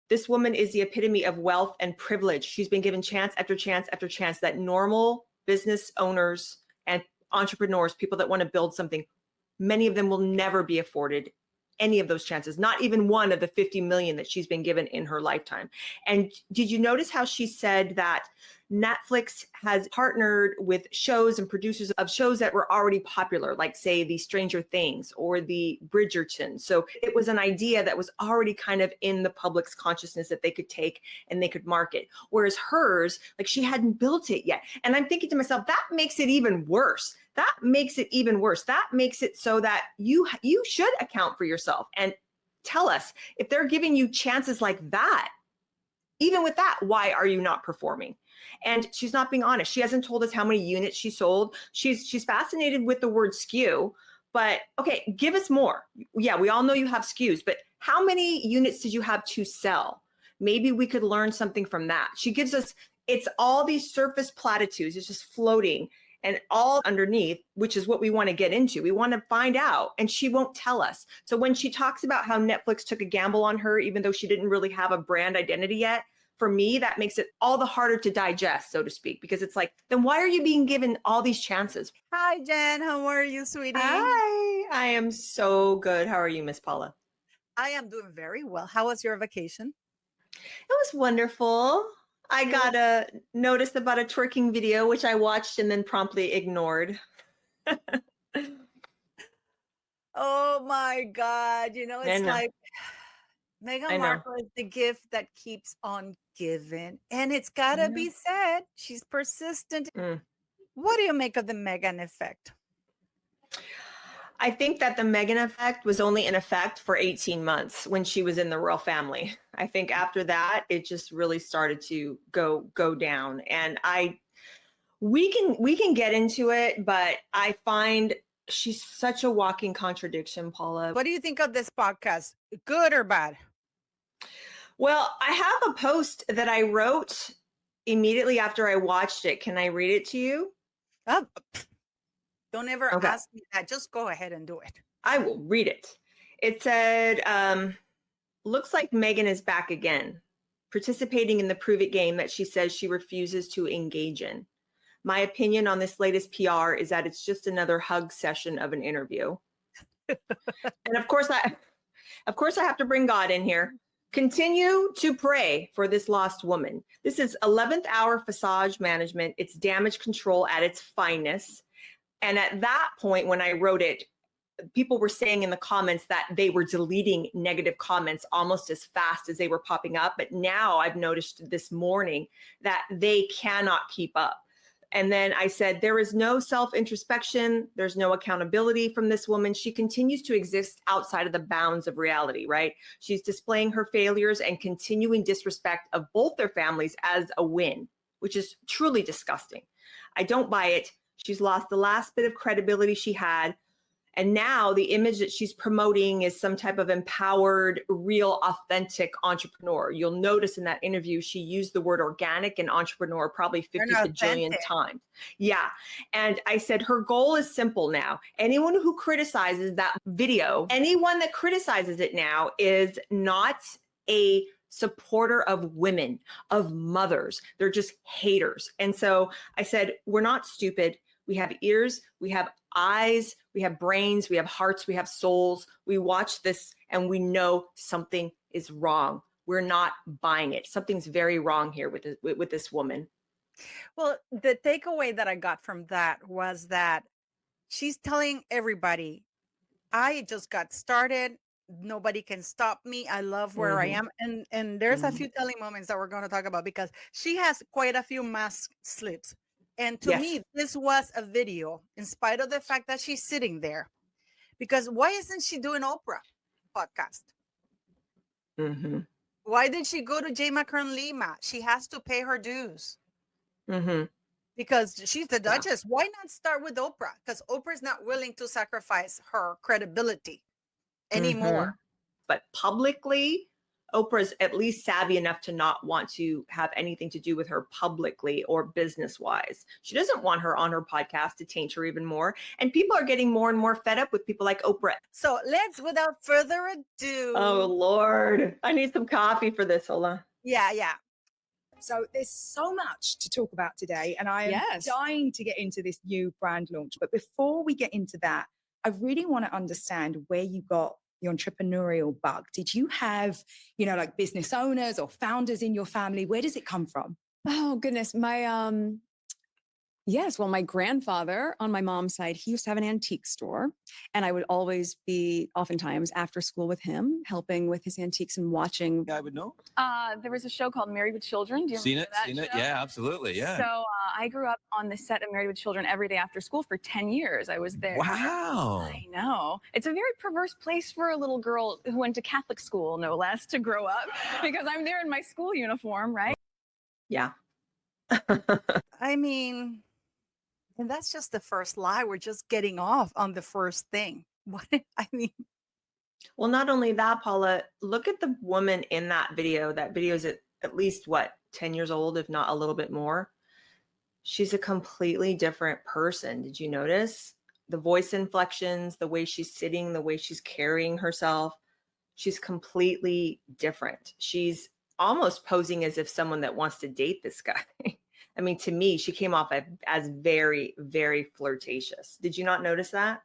This woman is the epitome of wealth and privilege. She's been given chance after chance after chance that normal business owners and entrepreneurs, people that want to build something, many of them will never be afforded any of those chances, not even one of the 50 million that she's been given in her lifetime. And did you notice how she said that Netflix has partnered with shows and producers of shows that were already popular, like say the Stranger Things or the Bridgerton. So it was an idea that was already kind of in the public's consciousness that they could take and they could market. Whereas hers, like she hadn't built it yet. And I'm thinking to myself, that makes it even worse. That makes it even worse. That makes it so that you should account for yourself and tell us if they're giving you chances like that. Even with that, why are you not performing? And she's not being honest. She hasn't told us how many units she sold. She's fascinated with the word SKU, but okay, give us more. Yeah, we all know you have SKUs, but how many units did you have to sell? Maybe we could learn something from that. She gives us, it's all these surface platitudes. It's just floating and all underneath, which is what we want to get into. We want to find out, and she won't tell us. So when she talks about how Netflix took a gamble on her, even though she didn't really have a brand identity yet, for me, that makes it all the harder to digest, so to speak, because it's like, then why are you being given all these chances? Hi, Jen. How are you, sweetie? Hi, I am so good. How are you, Miss Paula? I am doing very well. How was your vacation? It was wonderful. I got a notice about a twerking video, which I watched and then promptly ignored. Oh my God. You know, it's like Meghan Markle is the gift that keeps on giving. And it's got to be said, she's persistent. What do you make of the Meghan effect? I think that the Meghan effect was only in effect for 18 months when she was in the royal family. I think after that, it just really started to go down. And we can get into it, but I find she's such a walking contradiction, Paula. What do you think of this podcast? Good or bad? Well, I have a post that I wrote immediately after I watched it. Can I read it to you? Oh, don't ever ask me that. Just go ahead and do it. I will read it. It said, looks like Meghan is back again, participating in the prove it game that she says she refuses to engage in. My opinion on this latest PR is that it's just another hug session of an interview. And of course I have to bring God in here. Continue to pray for this lost woman. This is 11th hour facade management. It's damage control at its finest. And at that point, when I wrote it, people were saying in the comments that they were deleting negative comments almost as fast as they were popping up. But now I've noticed this morning that they cannot keep up. And then I said, there is no self-introspection. There's no accountability from this woman. She continues to exist outside of the bounds of reality, right? She's displaying her failures and continuing disrespect of both their families as a win, which is truly disgusting. I don't buy it. She's lost the last bit of credibility she had. And now the image that she's promoting is some type of empowered, real, authentic entrepreneur. You'll notice in that interview, she used the word organic and entrepreneur probably 50 bajillion times. Yeah. And I said, her goal is simple now. Anyone who criticizes that video, anyone that criticizes it now is not a supporter of women, of mothers. They're just haters. And so I said, we're not stupid. We have ears, we have eyes, we have brains, we have hearts, we have souls. We watch this and we know something is wrong. We're not buying it. Something's very wrong here with this woman. Well, the takeaway that I got from that was that she's telling everybody, I just got started. Nobody can stop me. I love where I am. And there's a few telling moments that we're going to talk about because she has quite a few mask slips. And to me, this was a video, in spite of the fact that she's sitting there. Because why isn't she doing Oprah podcast? Why did she go to J. McKern Lima? She has to pay her dues. Because she's the Duchess. Why not start with Oprah? Because Oprah's not willing to sacrifice her credibility anymore. But publicly, Oprah's at least savvy enough to not want to have anything to do with her publicly or business wise. She doesn't want her on her podcast to taint her even more. And people are getting more and more fed up with people like Oprah. So let's, without further Oh, ado. Lord. I need some coffee for this. Hold on. Yeah. So there's so much to talk about today, and I am dying to get into this new brand launch. But before we get into that, I really want to understand where you got the entrepreneurial bug. Did you have, like business owners or founders in your family? Where does it come from? Oh goodness, my grandfather on my mom's side, he used to have an antique store, and I would always be oftentimes after school with him, helping with his antiques and watching. I would know. There was a show called Married with Children. Do you remember that Seen it? show? Yeah, absolutely. Yeah. So I grew up on the set of Married with Children every day after school for 10 years. I was there. Wow. I know. It's a very perverse place for a little girl who went to Catholic school, no less, to grow up, because I'm there in my school uniform, right? Yeah. I mean, and that's just the first lie. We're just getting off on the first thing. What I mean, Well, not only that, Paula, look at the woman in that video. That video is at least, 10 years old, if not a little bit more. She's a completely different person. Did you notice? The voice inflections, the way she's sitting, the way she's carrying herself. She's completely different. She's almost posing as if someone that wants to date this guy. I mean, to me, she came off as very, very flirtatious. Did you not notice that?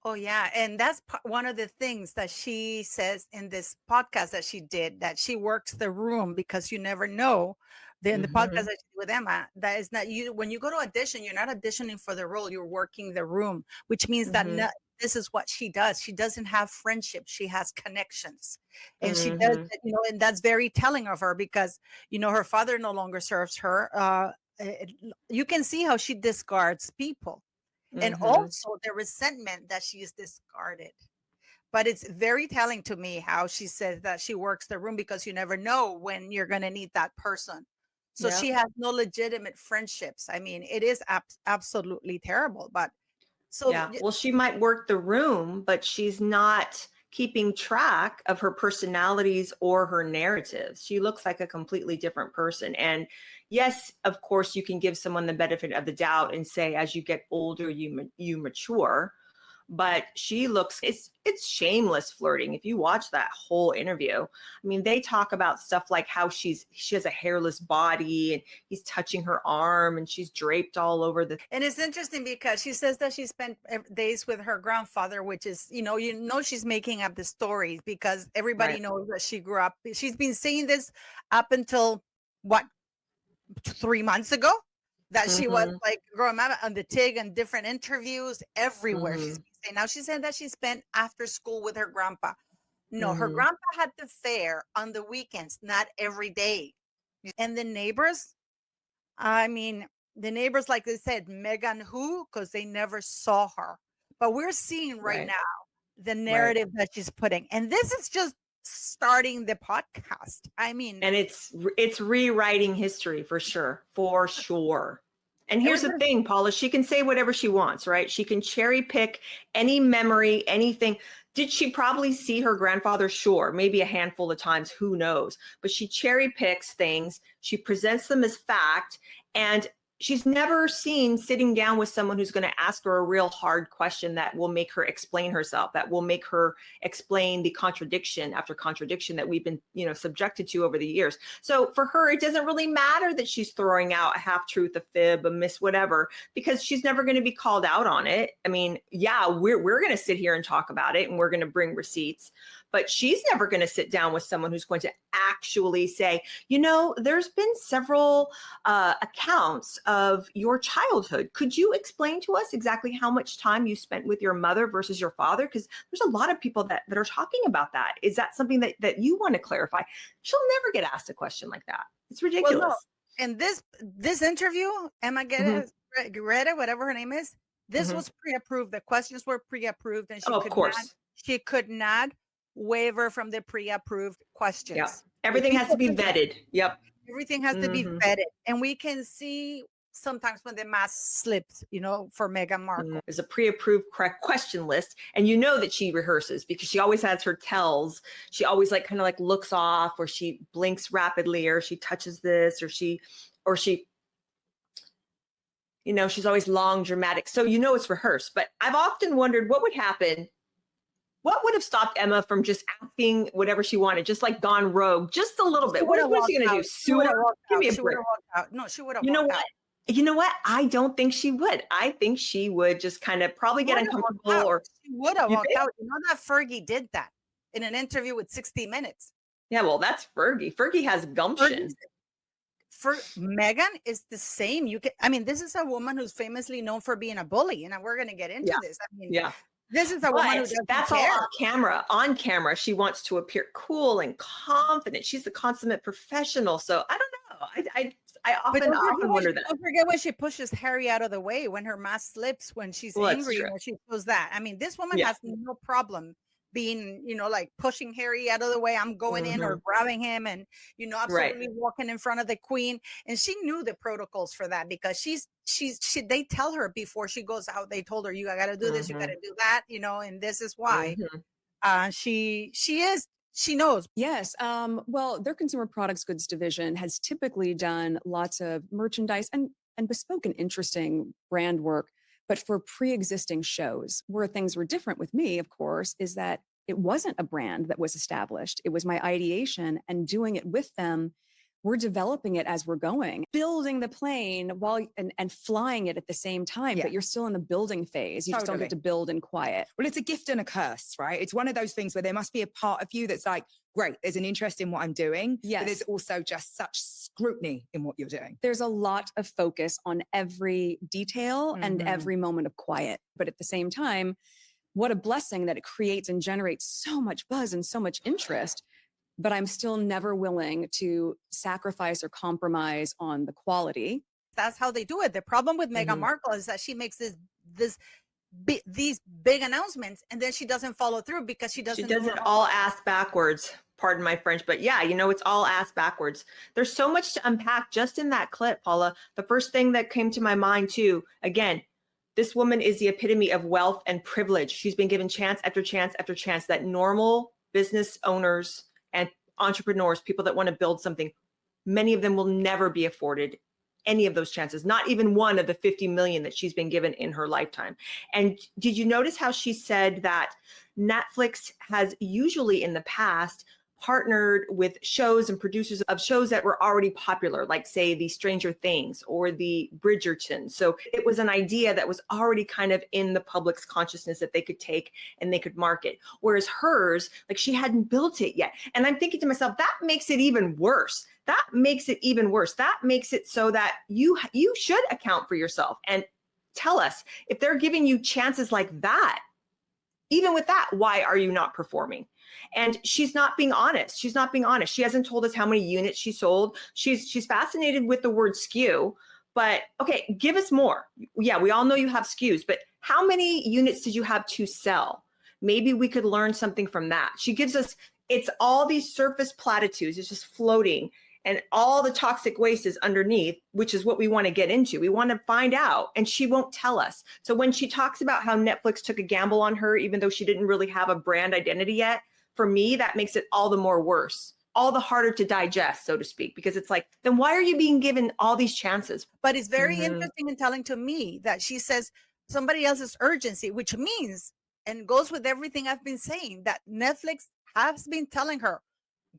oh yeah, and that's one of the things that she says in this podcast that she did, that she works the room, because you never know. In the podcast that she did with Emma, that is not you. When you go to audition, you're not auditioning for the role; you're working the room, which means that this is what she does. She doesn't have friendships; she has connections, and she does. And that's very telling of her, because her father no longer serves her. You can see how she discards people. And also the resentment that she is discarded. But it's very telling to me how she says that she works the room, because you never know when you're going to need that person. So she has no legitimate friendships. I mean, it is absolutely terrible. But so yeah, well, she might work the room, but she's not keeping track of her personalities or her narratives. She looks like a completely different person. And yes, of course, you can give someone the benefit of the doubt and say, as you get older, you mature. But she looks, it's shameless flirting. If you watch that whole interview, I mean, they talk about stuff like how she has a hairless body and he's touching her arm and she's draped all over the. And it's interesting because she says that she spent days with her grandfather, which is, she's making up the stories, because everybody knows that she grew up. She's been saying this up until 3 months ago, that she was like growing up on the TIG and different interviews everywhere. She's been saying. Now she said that she spent after school with her grandpa. No, her grandpa had the fair on the weekends, not every day. And the neighbors, I mean, like they said, Meghan who? Because they never saw her. But we're seeing right now the narrative that she's putting. And this is just starting the podcast. I mean, and it's rewriting history for sure. And here's the thing, Paula, she can say whatever she wants, right? She can cherry pick any memory, anything. Did she probably see her grandfather? Sure, maybe a handful of times, who knows? But she cherry picks things, she presents them as fact, and she's never seen sitting down with someone who's going to ask her a real hard question that will make her explain herself, that will make her explain the contradiction after contradiction that we've been, subjected to over the years. So for her, it doesn't really matter that she's throwing out a half truth, a fib, a miss, whatever, because she's never going to be called out on it. I mean, yeah, we're going to sit here and talk about it and we're going to bring receipts, but she's never going to sit down with someone who's going to actually say, there's been several accounts of your childhood. Could you explain to us exactly how much time you spent with your mother versus your father? Because there's a lot of people that are talking about that. Is that something that you want to clarify? She'll never get asked a question like that. It's ridiculous. Well, no. And this interview, Emma Guerrero, whatever her name is, this was pre-approved. The questions were pre-approved, and she could not waver from the pre-approved questions. Yeah. Everything has to be vetted. Yep. Everything has to be vetted. And we can see sometimes when the mask slips, for Meghan Markle. There's a pre-approved correct question list. And you know that she rehearses because she always has her tells. She always kind of looks off, or she blinks rapidly, or she touches this, or she, she's always long, dramatic. So it's rehearsed. But I've often wondered what would happen. What would have stopped Emma from just asking whatever she wanted, just gone rogue, just a little bit? What is she going to do? Sue her? Give me a break. No, she would have. You know what? I don't think she would. I think she would just kind of probably get uncomfortable, or she would have walked out. You know that Fergie did that in an interview with 60 Minutes. Yeah, well, that's Fergie. Fergie has gumption. For Meghan is the same. This is a woman who's famously known for being a bully, and we're going to get into this. This is a woman who doesn't that's care. all off camera. On camera, she wants to appear cool and confident. She's a consummate professional. So I don't know. I often wonder that. Don't forget when she pushes Harry out of the way, when her mask slips, when she's angry, when she does that. This woman has no problem being, pushing Harry out of the way. I'm going in, or grabbing him, and, absolutely walking in front of the queen. And she knew the protocols for that, because they tell her before she goes out, they told her, you got to do this, you got to do that, and this is why. She knows. Yes. Well, their consumer products goods division has typically done lots of merchandise and bespoke and interesting brand work, but for pre-existing shows. Where things were different with me, of course, is that it wasn't a brand that was established. It was my ideation, and doing it with them. We're developing it as we're going, building the plane and flying it at the same time, but you're still in the building phase. You just don't get to build in quiet. Well, it's a gift and a curse, right? It's one of those things where there must be a part of you that's like, great, there's an interest in what I'm doing, but there's also just such scrutiny in what you're doing. There's a lot of focus on every detail and every moment of quiet. But at the same time, what a blessing that it creates and generates so much buzz and so much interest. But I'm still never willing to sacrifice or compromise on the quality. That's how they do it. The problem with Meghan Markle is that she makes these big announcements, and then she doesn't follow through because she does it all ass backwards. Pardon my French, but it's all ass backwards. There's so much to unpack just in that clip, Paula. The first thing that came to my mind too, again, this woman is the epitome of wealth and privilege. She's been given chance after chance after chance that normal business owners and entrepreneurs, people that want to build something, many of them will never be afforded any of those chances, not even one of the 50 million that she's been given in her lifetime. And did you notice how she said that Netflix has usually in the past partnered with shows and producers of shows that were already popular, like say the Stranger Things or the Bridgerton. So it was an idea that was already kind of in the public's consciousness that they could take and they could market. Whereas hers, she hadn't built it yet. And I'm thinking to myself, that makes it even worse. That makes it even worse. That makes it so that you should account for yourself and tell us if they're giving you chances like that. Even with that, why are you not performing? And she's not being honest. She's not being honest. She hasn't told us how many units she sold. She's fascinated with the word SKU, but okay, give us more. Yeah, we all know you have SKUs, but how many units did you have to sell? Maybe we could learn something from that. She gives us, it's all these surface platitudes. It's just floating. And all the toxic waste is underneath, which is what we want to get into. We want to find out, and she won't tell us. So when she talks about how Netflix took a gamble on her, even though she didn't really have a brand identity yet, for me, that makes it all the more worse, all the harder to digest, so to speak, because it's like, then why are you being given all these chances? But it's very interesting and telling to me that she says somebody else's urgency, which means, and goes with everything I've been saying, that Netflix has been telling her,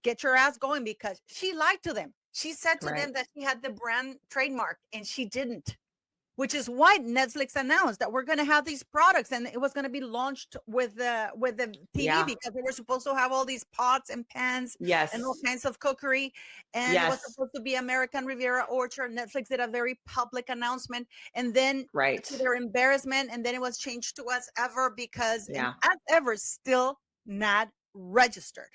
get your ass going, because she lied to them. She said to them that she had the brand trademark and she didn't, which is why Netflix announced that we're going to have these products, and it was going to be launched with the TV because they were supposed to have all these pots and pans and all kinds of cookery. And it was supposed to be American Riviera Orchard. Netflix did a very public announcement, and then to their embarrassment, and then it was changed to As Ever because As Ever is still not registered.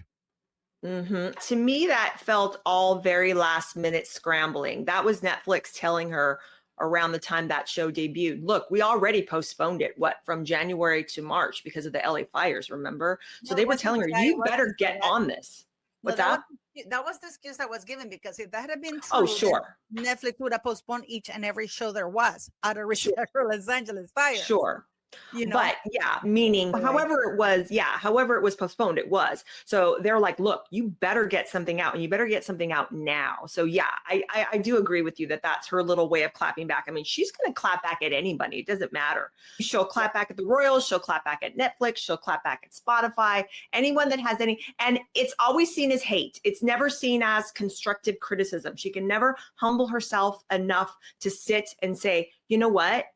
To me, that felt all very last minute scrambling. That was Netflix telling her around the time that show debuted, look, we already postponed it, from January to March because of the LA fires, remember? So they were telling her, you better get on this. No, What's that? that was the excuse that was given, because if that had been true, Oh, then sure. Netflix would have postponed each and every show there was out of Sure. respect for Los Angeles fires. Sure. You know, But yeah, meaning however it was postponed, it was. So they're like, look, you better get something out, and you better get something out now. So yeah, I do agree with you that that's her little way of clapping back. I mean, she's going to clap back at anybody. It doesn't matter. She'll clap back at the Royals. She'll clap back at Netflix. She'll clap back at Spotify, anyone that has any, and it's always seen as hate. It's never seen as constructive criticism. She can never humble herself enough to sit and say, you know what?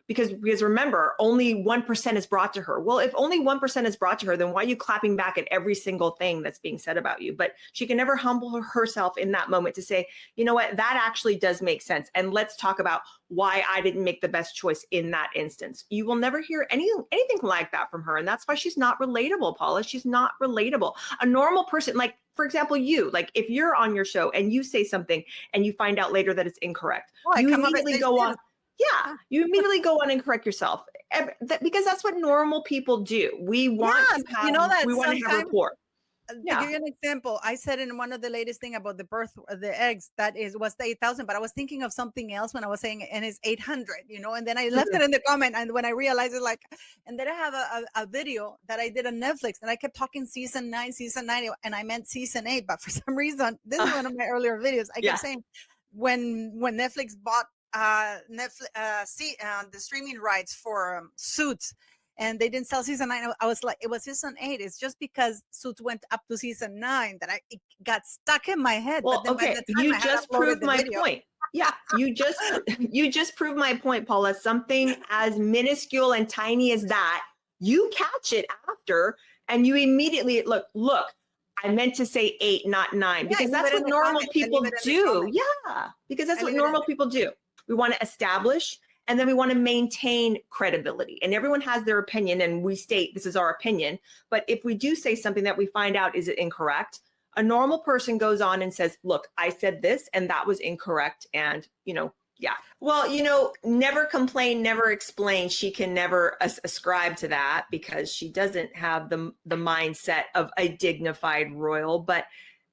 Because remember, only 1% is brought to her. Well, if only 1% is brought to her, then why are you clapping back at every single thing that's being said about you? But she can never humble herself in that moment to say, you know what, that actually does make sense. And let's talk about why I didn't make the best choice in that instance. You will never hear anything like that from her. And that's why she's not relatable, Paula. She's not relatable. A normal person, like, for example, you, like if you're on your show and you say something and you find out later that it's incorrect, you immediately go on. Yeah, you immediately go on and correct yourself, because that's what normal people do. We want to have, we want to have rapport. To give you an example, I said in one of the latest thing about the birth of the eggs that was the 8,000, but I was thinking of something else when I was saying, and it's 800, and then I left it in the comment, and when I realized it, like, and then I have a video that I did on Netflix, and I kept talking season 9, and I meant season 8, but for some reason, this is one of my earlier videos. I kept saying when Netflix bought the streaming rights for Suits, and they didn't sell season 9. I was like, it was season 8. It's just because Suits went up to season 9 that it got stuck in my head. Well, but then okay, you just proved my point. Yeah, you just proved my point, Paula. Something as minuscule and tiny as that, you catch it after, and you immediately look. I meant to say 8, not 9, because that's what normal people do. Yeah, because that's what normal people do. We want to establish, and then we want to maintain credibility. And everyone has their opinion, and we state this is our opinion. But if we do say something that we find out is incorrect, a normal person goes on and says, look, I said this and that was incorrect. And, yeah. Well, never complain, never explain. She can never ascribe to that because she doesn't have the mindset of a dignified royal. But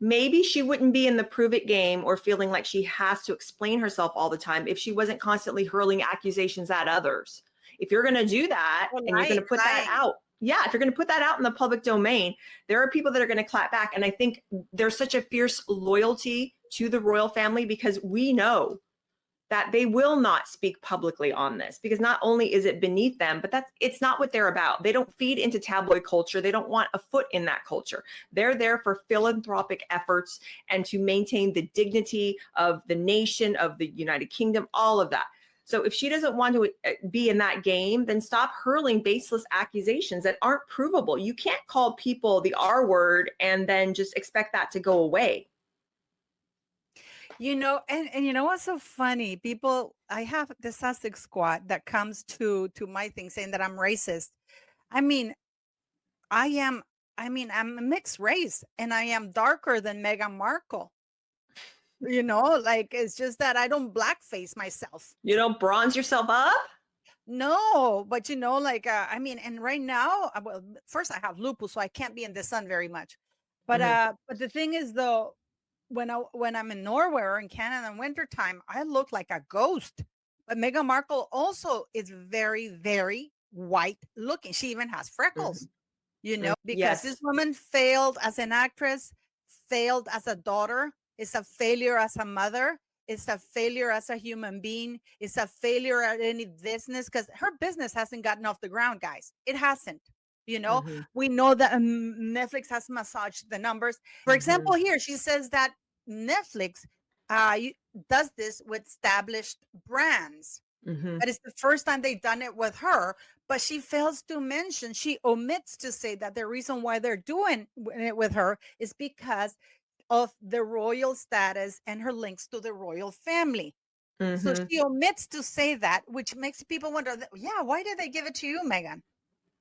maybe she wouldn't be in the prove it game or feeling like she has to explain herself all the time if she wasn't constantly hurling accusations at others. If you're going to do that and you're going to put that out, if you're going to put that out in the public domain, there are people that are going to clap back. And I think there's such a fierce loyalty to the royal family because we know that they will not speak publicly on this, because not only is it beneath them, but it's not what they're about. They don't feed into tabloid culture. They don't want a foot in that culture. They're there for philanthropic efforts and to maintain the dignity of the nation, of the United Kingdom, all of that. So if she doesn't want to be in that game, then stop hurling baseless accusations that aren't provable. You can't call people the R word and then just expect that to go away. And you know what's so funny? People, I have the Sussex squad that comes to my thing saying that I'm racist. I mean, I'm a mixed race, and I am darker than Meghan Markle. Like, it's just that I don't blackface myself. You don't bronze yourself up? No, but and right now, well, first I have lupus, so I can't be in the sun very much. But but the thing is, though, when I'm in Norway or in Canada in wintertime, I look like a ghost. But Meghan Markle also is very, very white looking. She even has freckles, because this woman failed as an actress, failed as a daughter, is a failure as a mother, is a failure as a human being, is a failure at any business, because her business hasn't gotten off the ground, guys. It hasn't. We know that Netflix has massaged the numbers. For example, here she says that Netflix does this with established brands. But it's the first time they've done it with her. But she fails to mention, she omits to say that the reason why they're doing it with her is because of the royal status and her links to the royal family. So she omits to say that, which makes people wonder, why did they give it to you, Meghan?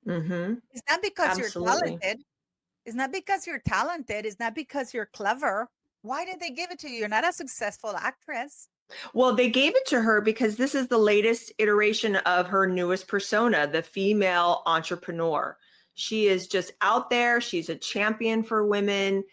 It's not because you're talented. It's not because you're talented. It's not because you're clever. Why did they give it to you? You're not a successful actress. Well, they gave it to her because this is the latest iteration of her newest persona, the female entrepreneur. She is just out there. She's a champion for women.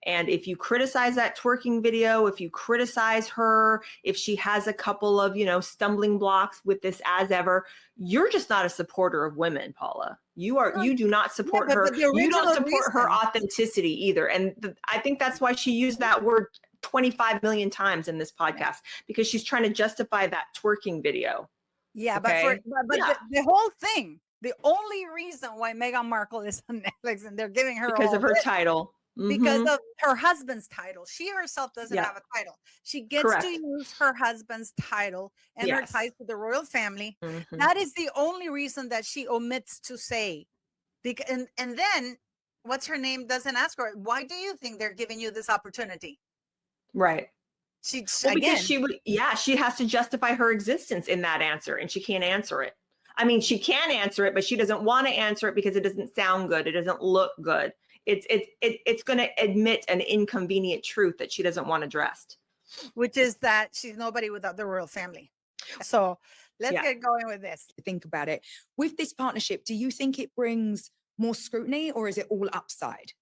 And if you criticize that twerking video, if you criticize her, if she has a couple of, stumbling blocks with this as ever, you're just not a supporter of women, Paula. You do not support her. You don't support her authenticity either. And I think that's why she used that word 25 million times in this podcast, because she's trying to justify that twerking video. Yeah, okay? The whole thing, the only reason why Meghan Markle is on Netflix and they're giving her because of her title. Because of her husband's title. She herself doesn't have a title. She gets to use her husband's title and her ties to the royal family. That is the only reason that she omits to say. And then what's her name doesn't ask her, why do you think they're giving you this opportunity? Right. Because she has to justify her existence in that answer, and she can't answer it. I mean, she can answer it, but she doesn't want to answer it because it doesn't sound good. It doesn't look good. It's going to admit an inconvenient truth that she doesn't want addressed, which is that she's nobody without the royal family. So let's get going with this. Think about it. With this partnership, do you think it brings more scrutiny, or is it all upside?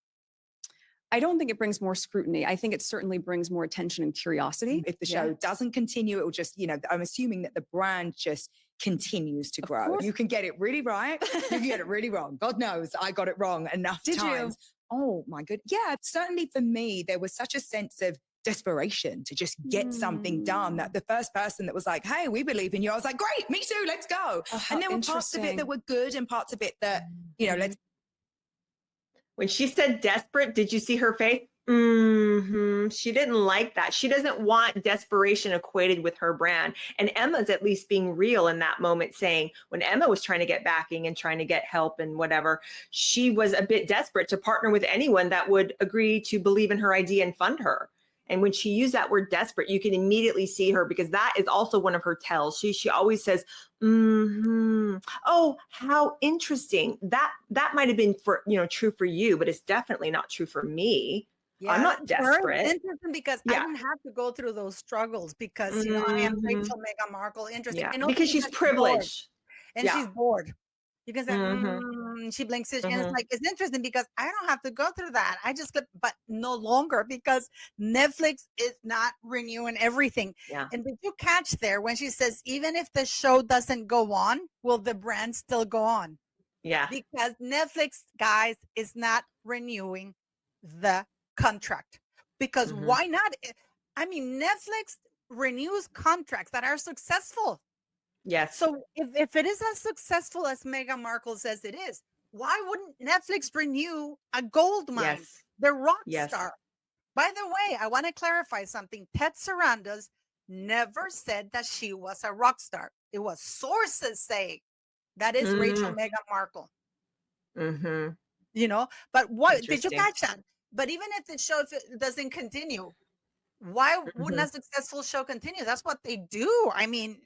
I don't think it brings more scrutiny. I think it certainly brings more attention and curiosity. If the show doesn't continue, it will just, I'm assuming that the brand just continues to grow. You can get it really right. You can get it really wrong. God knows I got it wrong enough times. Oh my good. Yeah, certainly for me, there was such a sense of desperation to just get something done that the first person that was like, hey, we believe in you. I was like, great, me too, let's go. And there were parts of it that were good and parts of it that, let's. When she said desperate, did you see her face? She didn't like that. She doesn't want desperation equated with her brand. And Emma's at least being real in that moment, saying when Emma was trying to get backing and trying to get help and whatever, she was a bit desperate to partner with anyone that would agree to believe in her idea and fund her. And when she used that word desperate, you can immediately see her, because that is also one of her tells. She always says, oh, how interesting. That might have been for, true for you, but it's definitely not true for me. Yeah, I'm not desperate. It's interesting because I didn't have to go through those struggles because, I am Rachel Meghan Markle. Interesting. Yeah, because she's privileged. And she's bored. You can say, she blinks it. And it's like, it's interesting because I don't have to go through that. I just click, but no longer, because Netflix is not renewing everything. Yeah. And did you catch there when she says, even if the show doesn't go on, will the brand still go on? Yeah. Because Netflix, guys, is not renewing the contract. Because why not? I mean, Netflix renews contracts that are successful. Yes. So if it is as successful as Meghan Markle says it is, why wouldn't Netflix renew a gold mine? Yes. The rock star. By the way, I want to clarify something. Ted Sarandos never said that she was a rock star. It was sources saying that is Rachel Meghan Markle. But what did you catch that? But even if the show doesn't continue, why wouldn't a successful show continue? That's what they do. I mean,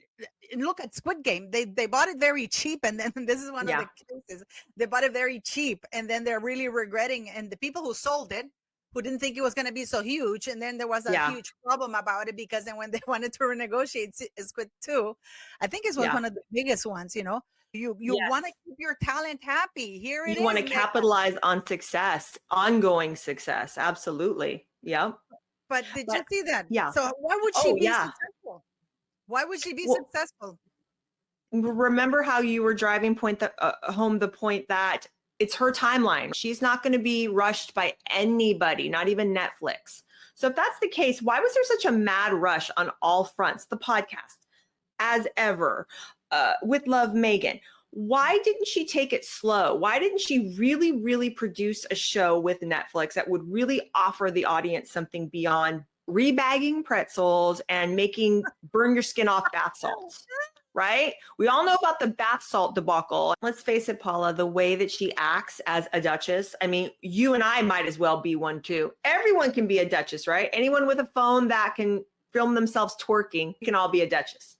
look at Squid Game. They bought it very cheap, and then this is one of the cases. They bought it very cheap, and then they're really regretting. And the people who sold it, who didn't think it was going to be so huge, and then there was a huge problem about it, because then when they wanted to renegotiate Squid 2, I think it was one of the biggest ones. You want to keep your talent happy. Here it is. You want to capitalize on success, ongoing success. Absolutely. Yeah. But did you see that? Yeah. So why would she be successful? Why would she be successful? Remember how you were driving home the point that it's her timeline. She's not going to be rushed by anybody, not even Netflix. So if that's the case, why was there such a mad rush on all fronts? The podcast, as ever, with Love Meghan. Why didn't she take it slow? Why didn't she really, really produce a show with Netflix that would really offer the audience something beyond rebagging pretzels and making burn your skin off bath salts, right? We all know about the bath salt debacle. Let's face it, Paula, the way that she acts as a duchess. I mean, you and I might as well be one too. Everyone can be a duchess, right? Anyone with a phone that can film themselves twerking can all be a duchess.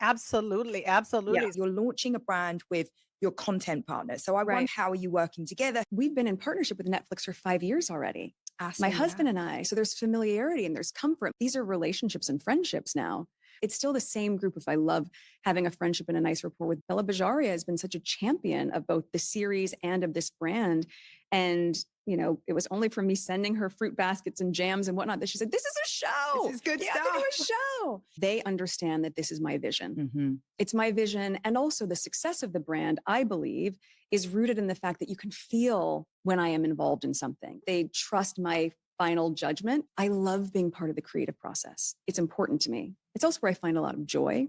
Absolutely. Absolutely. Yeah. You're launching a brand with your content partner. So I wonder, how are you working together? We've been in partnership with Netflix for 5 years already. My husband and I. So there's familiarity and there's comfort. These are relationships and friendships now. It's still the same group. If I love having a friendship and a nice rapport with Bella Bajaria, has been such a champion of both the series and of this brand. And it was only from me sending her fruit baskets and jams and whatnot that she said, this is a show. This is good you stuff. have to do a show. They understand that this is my vision. Mm-hmm. It's my vision. And also the success of the brand, I believe, is rooted in the fact that you can feel when I am involved in something. They trust my final judgment. I love being part of the creative process. It's important to me. It's also where I find a lot of joy.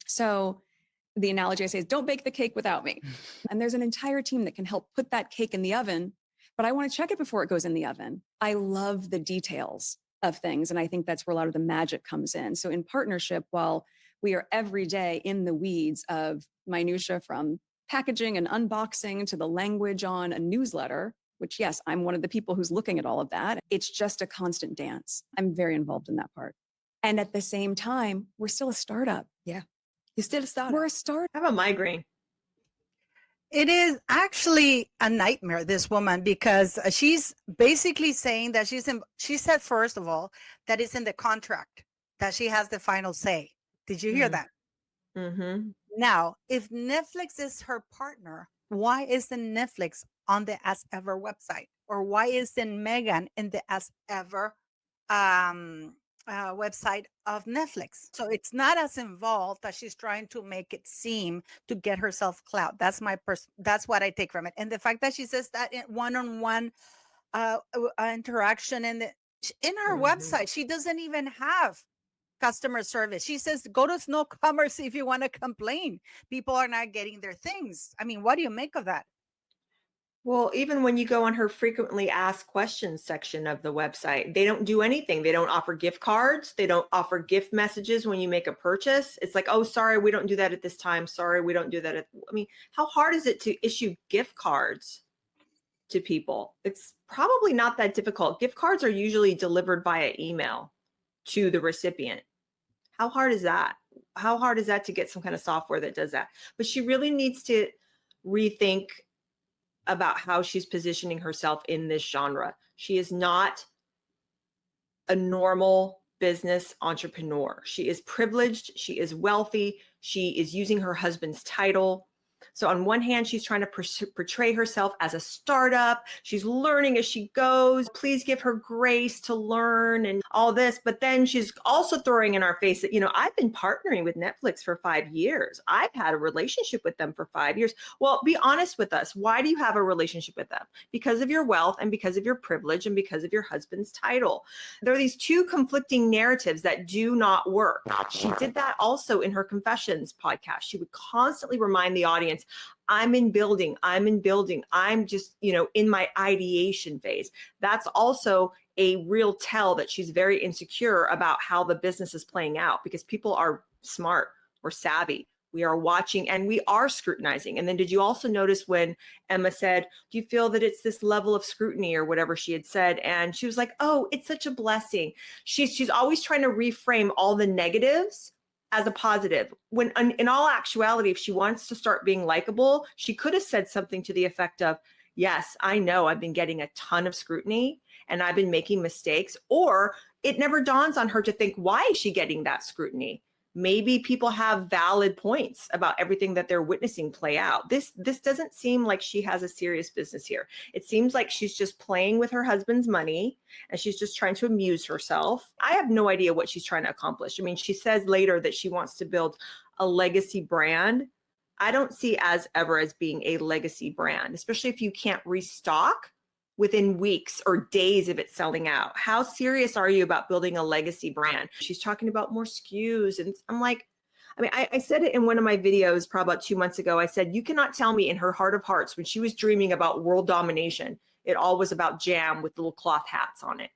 So the analogy I say is don't bake the cake without me. And there's an entire team that can help put that cake in the oven, but I want to check it before it goes in the oven. I love the details of things. And I think that's where a lot of the magic comes in. So in partnership, while we are every day in the weeds of minutia from packaging and unboxing to the language on a newsletter, which yes, I'm one of the people who's looking at all of that. It's just a constant dance. I'm very involved in that part. And at the same time, we're still a startup. Yeah. You're still a startup. We're a startup. I have a migraine. It is actually a nightmare, this woman, because she's basically saying that she said, first of all, that it's in the contract that she has the final say. Did you hear that? Mm-hmm. Now, if Netflix is her partner, why isn't Netflix on the As Ever website? Or why isn't Meghan in the As Ever website of Netflix? So it's not as involved as she's trying to make it seem to get herself clout. That's that's what I take from it. And the fact that she says that in one-on-one interaction in her website, she doesn't even have customer service. She says, go to Snow Commerce if you want to complain. People are not getting their things. I mean, what do you make of that? Well, even when you go on her frequently asked questions section of the website, they don't do anything. They don't offer gift cards. They don't offer gift messages when you make a purchase. It's like, oh, sorry, we don't do that at this time. Sorry, we don't do that. I mean, how hard is it to issue gift cards to people? It's probably not that difficult. Gift cards are usually delivered via email to the recipient. How hard is that? How hard is that to get some kind of software that does that? But she really needs to rethink about how she's positioning herself in this genre. She is not a normal business entrepreneur. She is privileged. She is wealthy. She is using her husband's title. So on one hand, she's trying to portray herself as a startup. She's learning as she goes. Please give her grace to learn and all this. But then she's also throwing in our face that, I've been partnering with Netflix for 5 years. I've had a relationship with them for 5 years. Well, be honest with us. Why do you have a relationship with them? Because of your wealth and because of your privilege and because of your husband's title. There are these two conflicting narratives that do not work. She did that also in her Confessions podcast. She would constantly remind the audience, I'm in building. I'm just, in my ideation phase. That's also a real tell that she's very insecure about how the business is playing out, because people are smart or savvy. We are watching and we are scrutinizing. And then did you also notice when Emma said, do you feel that it's this level of scrutiny or whatever she had said? And she was like, oh, it's such a blessing. She's always trying to reframe all the negatives as a positive, when in all actuality, if she wants to start being likable, she could have said something to the effect of, yes, I know I've been getting a ton of scrutiny and I've been making mistakes. Or it never dawns on her to think, why is she getting that scrutiny? Maybe people have valid points about everything that they're witnessing play out. This doesn't seem like she has a serious business here. It seems like she's just playing with her husband's money and she's just trying to amuse herself. I have no idea what she's trying to accomplish. I mean, she says later that she wants to build a legacy brand. I don't see As Ever as being a legacy brand, especially if you can't restock within weeks or days of it selling out. How serious are you about building a legacy brand? She's talking about more SKUs. And I'm like, I said it in one of my videos probably about 2 months ago. I said, you cannot tell me in her heart of hearts, when she was dreaming about world domination, it all was about jam with little cloth hats on it.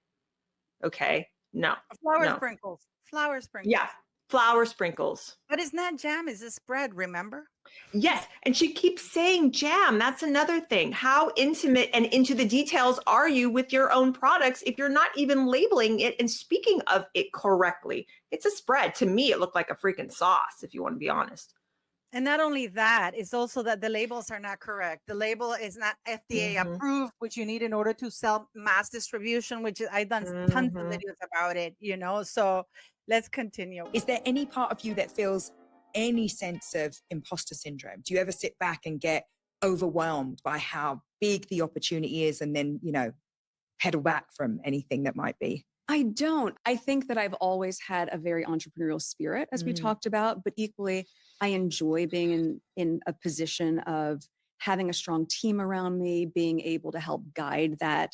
Okay. No. Sprinkles. Flour sprinkles. Yeah. Flour sprinkles. But it's not jam, it's a spread, remember? Yes. And she keeps saying jam. That's another thing. How intimate and into the details are you with your own products if you're not even labeling it and speaking of it correctly? It's a spread. To me, it looked like a freaking sauce, if you want to be honest. And not only that, it's also that the labels are not correct. The label is not FDA approved, which you need in order to sell mass distribution, which I've done tons of videos about it, So let's continue. Is there any part of you that feels any sense of imposter syndrome? Do you ever sit back and get overwhelmed by how big the opportunity is and then, pedal back from anything that might be? I don't. I think that I've always had a very entrepreneurial spirit, as we talked about, but equally, I enjoy being in a position of having a strong team around me, being able to help guide that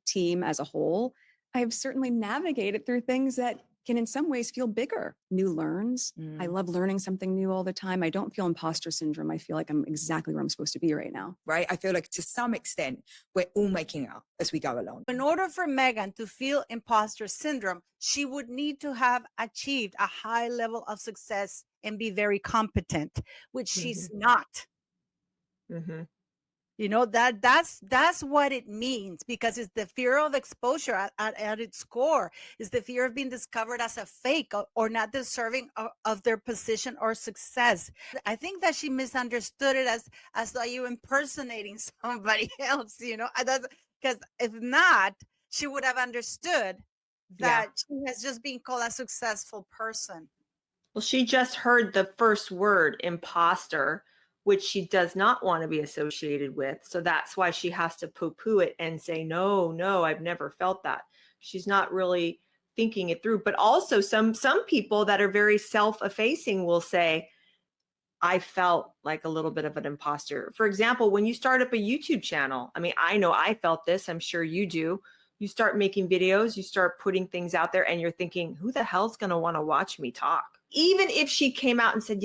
team as a whole. I have certainly navigated through things that can in some ways feel bigger. New learns. I love learning something new all the time. I don't feel imposter syndrome. I feel like I'm exactly where I'm supposed to be right now. Right? I feel like to some extent, we're all making it up as we go along. In order for Meghan to feel imposter syndrome, she would need to have achieved a high level of success and be very competent, which she's not. Mm-hmm. That's what it means, because it's the fear of exposure at its core. Is the fear of being discovered as a fake or not deserving of their position or success. I think that she misunderstood it as though you impersonating somebody else, that's because if not, she would have understood that she has just been called a successful person. Well, she just heard the first word, imposter, which she does not want to be associated with. So that's why she has to poo-poo it and say, no, I've never felt that. She's not really thinking it through. But also some people that are very self-effacing will say, I felt like a little bit of an imposter. For example, when you start up a YouTube channel, I mean, I know I felt this, I'm sure you do. You start making videos, you start putting things out there and you're thinking, who the hell's going to want to watch me talk? Even if she came out and said,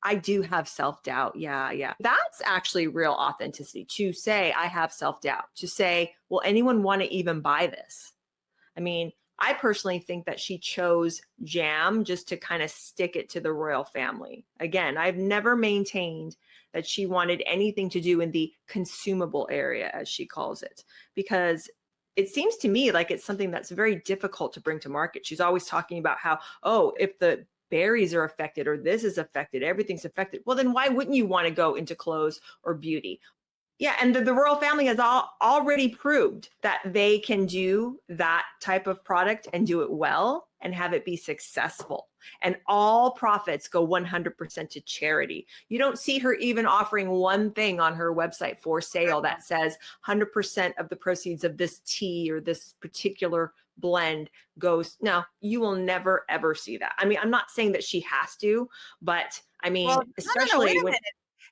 I do have self-doubt. Yeah. That's actually real authenticity, to say I have self-doubt, to say, will anyone want to even buy this? I mean, I personally think that she chose jam just to kind of stick it to the royal family. Again, I've never maintained that she wanted anything to do in the consumable area, as she calls it, because it seems to me like it's something that's very difficult to bring to market. She's always talking about how, if the berries are affected or this is affected, everything's affected. Well, then why wouldn't you want to go into clothes or beauty? Yeah, and the royal family has already proved that they can do that type of product and do it well and have it be successful. And all profits go 100% to charity. You don't see her even offering one thing on her website for sale that says 100% of the proceeds of this tea or this particular blend goes. No, you will never, ever see that. I mean, I'm not saying that she has to, but I mean, Well, especially wait a when minute.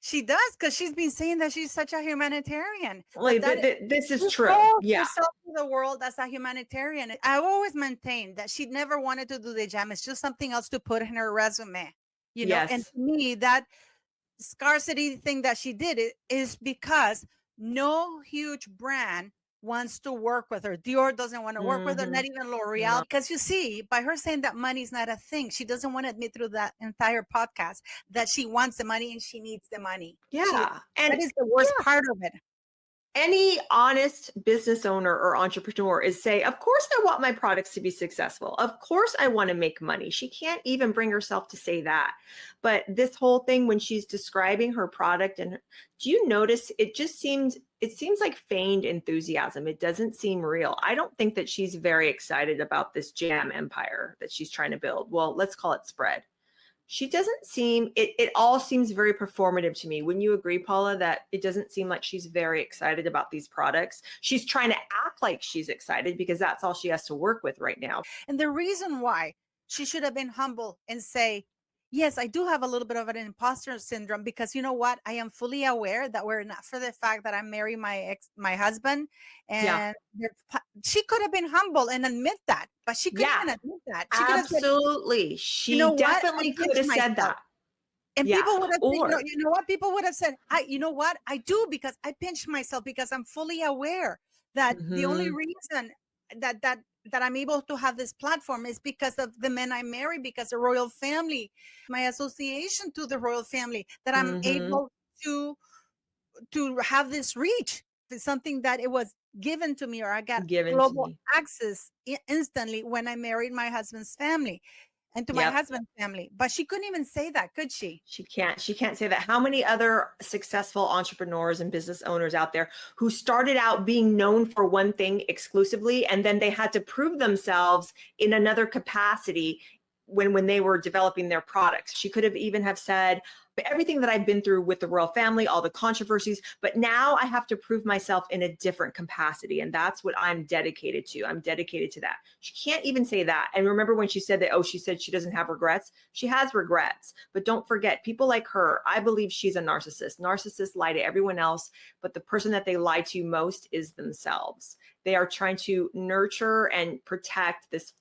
She does, because she's been saying that she's such a humanitarian. This is true. Yeah. Herself to the world as a humanitarian. I always maintained that she never wanted to do the jam. It's just something else to put in her resume. Yes. And to me, that scarcity thing that she did is because no huge brand wants to work with her. Dior doesn't want to work with her, not even L'Oreal. Because you see, by her saying that money is not a thing, she doesn't want to admit through that entire podcast that she wants the money and she needs the money. Yeah. And that is the worst part of it. Any honest business owner or entrepreneur is say, of course I want my products to be successful. Of course I want to make money. She can't even bring herself to say that. But this whole thing, when she's describing her product, and do you notice it seems like feigned enthusiasm. It doesn't seem real. I don't think that she's very excited about this jam empire that she's trying to build. Well, let's call it spread. She doesn't seem, it all seems very performative to me. Wouldn't you agree, Paula, that it doesn't seem like she's very excited about these products? She's trying to act like she's excited because that's all she has to work with right now. And the reason why she should have been humble and say, yes, I do have a little bit of an imposter syndrome, because you know what? I am fully aware that we're not for the fact that I married my husband. And she could have been humble and admit that, but she couldn't even admit that. She Absolutely. She definitely could have said that. And people would have, you know what? People would have said, you know what? I do, because I pinched myself, because I'm fully aware that the only reason that I'm able to have this platform is because of the men I married, because the royal family, my association to the royal family, that I'm able to have this reach. It's something that it was given to me, or I got global access instantly when I married my husband's family and to my husband's family. But she couldn't even say that, could she? She can't say that. How many other successful entrepreneurs and business owners out there who started out being known for one thing exclusively, and then they had to prove themselves in another capacity when they were developing their products. She could have even have said, everything that I've been through with the royal family, all the controversies, but now I have to prove myself in a different capacity. And that's what I'm dedicated to. I'm dedicated to that. She can't even say that. And remember when she said that, oh, she said she doesn't have regrets. She has regrets, but don't forget, people like her, I believe she's a narcissist. Narcissists lie to everyone else, but the person that they lie to most is themselves. They are trying to nurture and protect this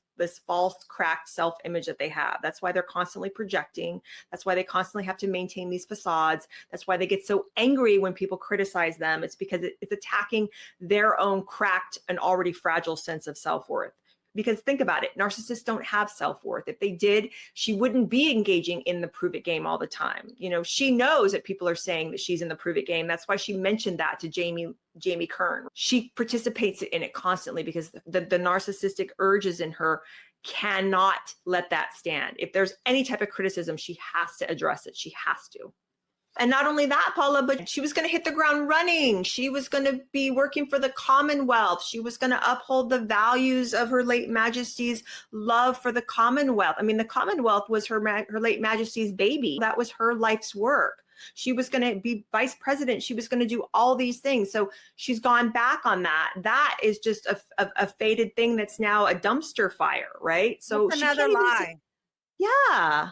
false, cracked self-image that they have. That's why they're constantly projecting. That's why they constantly have to maintain these facades. That's why they get so angry when people criticize them. It's because it's attacking their own cracked and already fragile sense of self-worth. Because think about it, narcissists don't have self-worth. If they did, she wouldn't be engaging in the prove it game all the time. You know, she knows that people are saying that she's in the prove it game. That's why she mentioned that to Jamie Kern. She participates in it constantly because the narcissistic urges in her cannot let that stand. If there's any type of criticism, she has to address it. She has to. And not only that, Paula, but she was going to hit the ground running. She was going to be working for the Commonwealth. She was going to uphold the values of Her late Majesty's love for the Commonwealth. I mean, the Commonwealth was her late Majesty's baby. That was her life's work. She was going to be vice president. She was going to do all these things. So she's gone back on that. That is just a faded thing that's now a dumpster fire, right? So that's she another can't even lie. Yeah.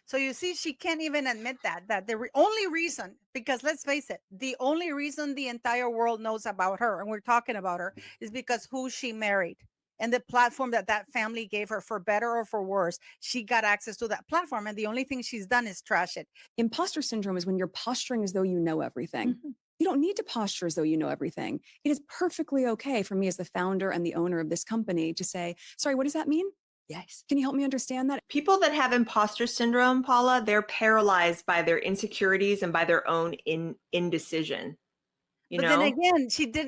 So you see, she can't even admit that the only reason, because let's face it, the only reason the entire world knows about her, and we're talking about her, is because who she married and the platform that family gave her, for better or for worse. She got access to that platform, and the only thing she's done is trash it. Imposter syndrome is when you're posturing as though you know everything. You don't need to posture as though you know everything. It is perfectly okay for me as the founder and the owner of this company to say, sorry, what does that mean? Yes. Can you help me understand that? People that have imposter syndrome, Paula, they're paralyzed by their insecurities and by their own indecision. Then again,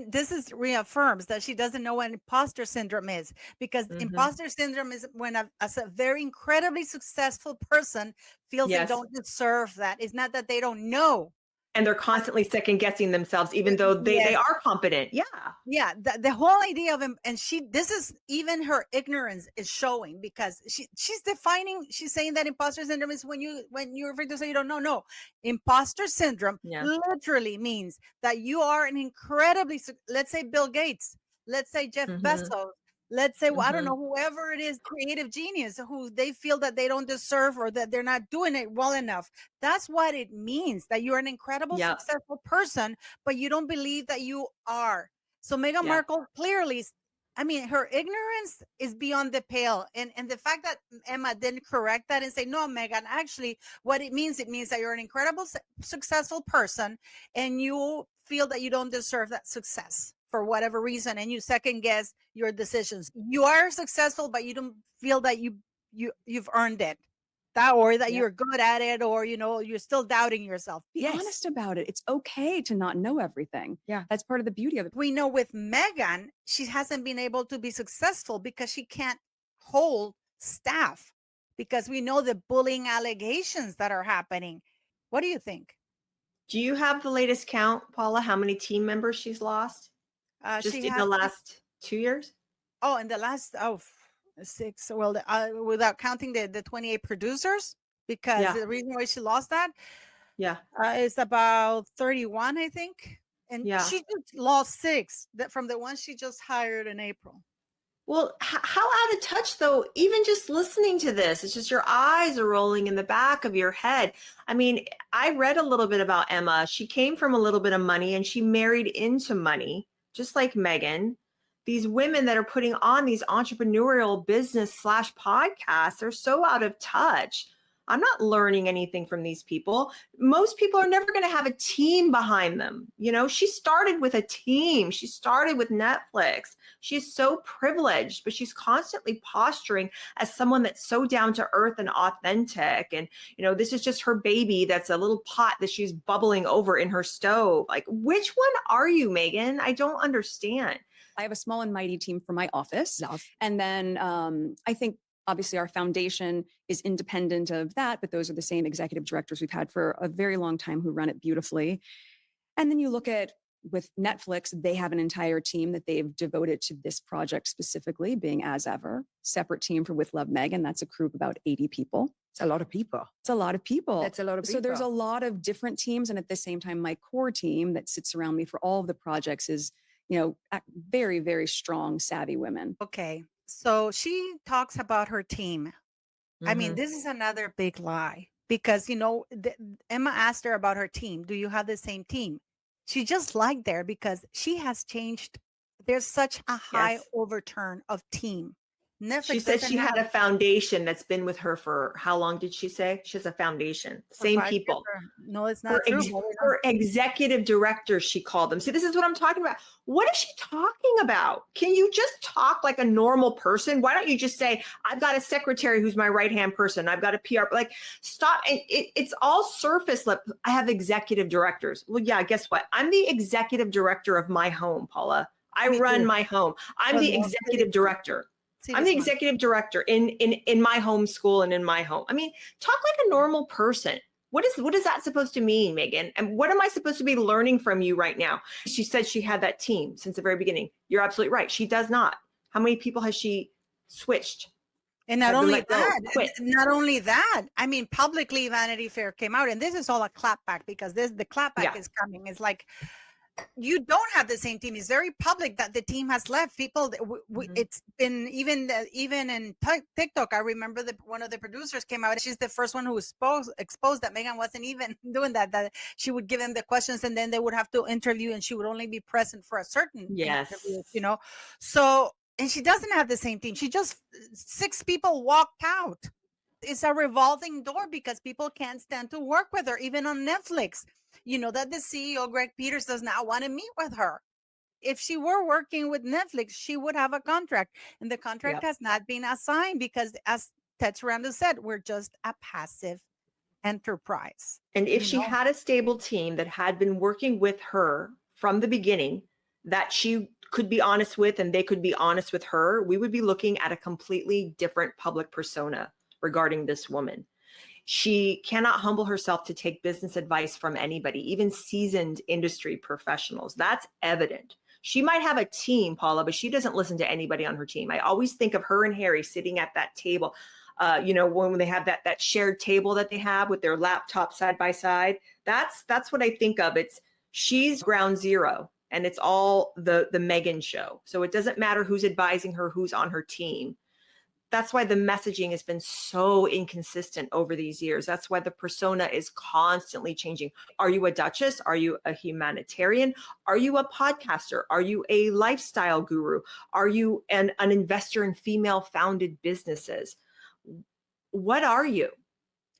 this is reaffirms that she doesn't know what imposter syndrome is, because imposter syndrome is when a very incredibly successful person feels they don't deserve that. It's not that they don't know. And they're constantly second guessing themselves, even though they are competent. Yeah. Yeah. The whole idea of him, and this is even her ignorance is showing, because she's saying that imposter syndrome is when you're afraid to say you don't know. No, imposter syndrome literally means that you are an incredibly, let's say Bill Gates, let's say Jeff Bezos, let's say, well, I don't know, whoever it is, creative genius, who they feel that they don't deserve or that they're not doing it well enough. That's what it means, that you're an incredible, successful person, but you don't believe that you are. So Meghan Markle clearly, I mean, her ignorance is beyond the pale. And the fact that Emma didn't correct that and say, no, Meghan, actually, what it means that you're an incredible, successful person, and you feel that you don't deserve that success for whatever reason, and you second guess your decisions. You are successful, but you don't feel that you've earned it, or that you're good at it, or you're still doubting yourself. Be honest about it. It's okay to not know everything. Yeah, that's part of the beauty of it. We know with Meghan, she hasn't been able to be successful because she can't hold staff, because we know the bullying allegations that are happening. What do you think? Do you have the latest count, Paula, how many team members she's lost? Just in the last 2 years? Oh, in the last 6. Well, without counting the 28 producers, because the reason why she lost that, is about 31, I think, and she just lost 6 from the ones she just hired in April. Well, how out of touch, though, even just listening to this, it's just your eyes are rolling in the back of your head. I mean, I read a little bit about Emma. She came from a little bit of money and she married into money, just like Meghan. These women that are putting on these entrepreneurial business / podcasts are so out of touch. I'm not learning anything from these people. Most people are never going to have a team behind them. She started with a team. She started with Netflix. She's so privileged, but she's constantly posturing as someone that's so down to earth and authentic. And, this is just her baby. That's a little pot that she's bubbling over in her stove. Like, which one are you, Meghan? I don't understand. I have a small and mighty team for my office. And then I think obviously our foundation is independent of that, but those are the same executive directors we've had for a very long time who run it beautifully. And then you look at with Netflix, they have an entire team that they've devoted to this project specifically, being As Ever. Separate team for With Love Meghan. That's a group of about 80 people. It's a lot of people. It's a lot of people. That's a lot of people. So there's a lot of different teams. And at the same time, my core team that sits around me for all of the projects is, very, very strong, savvy women. Okay. So she talks about her team. I mean, this is another big lie because, Emma asked her about her team. Do you have the same team? She just lied there because she has changed. There's such a high overturn of team. Netflix she said she had a foundation that's been with her for how long did she say? She has a foundation. Same people. No, it's not true. Her executive director, she called them. See, this is what I'm talking about. What is she talking about? Can you just talk like a normal person? Why don't you just say, I've got a secretary who's my right-hand person. I've got a PR. Like, stop. It's all surface level. I have executive directors. Well, yeah, guess what? I'm the executive director of my home, Paula. I run my home. I'm the executive director. I'm the executive director in my home school and in my home. I mean, talk like a normal person. What is that supposed to mean, Meghan? And what am I supposed to be learning from you right now? She said she had that team since the very beginning. You're absolutely right. She does not. How many people has she switched? And not only that, I mean, publicly Vanity Fair came out, and this is all a clapback because the clapback is coming. It's like, you don't have the same team. It's very public that the team has left. People, it's been even in TikTok. I remember one of the producers came out. She's the first one who exposed that Meghan wasn't even doing that. That she would give them the questions and then they would have to interview, and she would only be present for a certain interview. So, and she doesn't have the same team. She just 6 people walked out. It's a revolving door because people can't stand to work with her, even on Netflix. That the CEO, Greg Peters, does not want to meet with her. If she were working with Netflix, she would have a contract. And the contract has not been assigned because, as Ted Sarandos said, we're just a passive enterprise. And if she had a stable team that had been working with her from the beginning, that she could be honest with and they could be honest with her, we would be looking at a completely different public persona regarding this woman. She cannot humble herself to take business advice from anybody, even seasoned industry professionals. That's evident. She might have a team, Paula, but she doesn't listen to anybody on her team. I always think of her and Harry sitting at that table, when they have that shared table that they have with their laptop side by side. That's what I think of. She's ground zero, and it's all the Meghan show. So it doesn't matter who's advising her, who's on her team. That's why the messaging has been so inconsistent over these years. That's why the persona is constantly changing. Are you a duchess? Are you a humanitarian? Are you a podcaster? Are you a lifestyle guru? Are you an investor in female-founded businesses? What are you?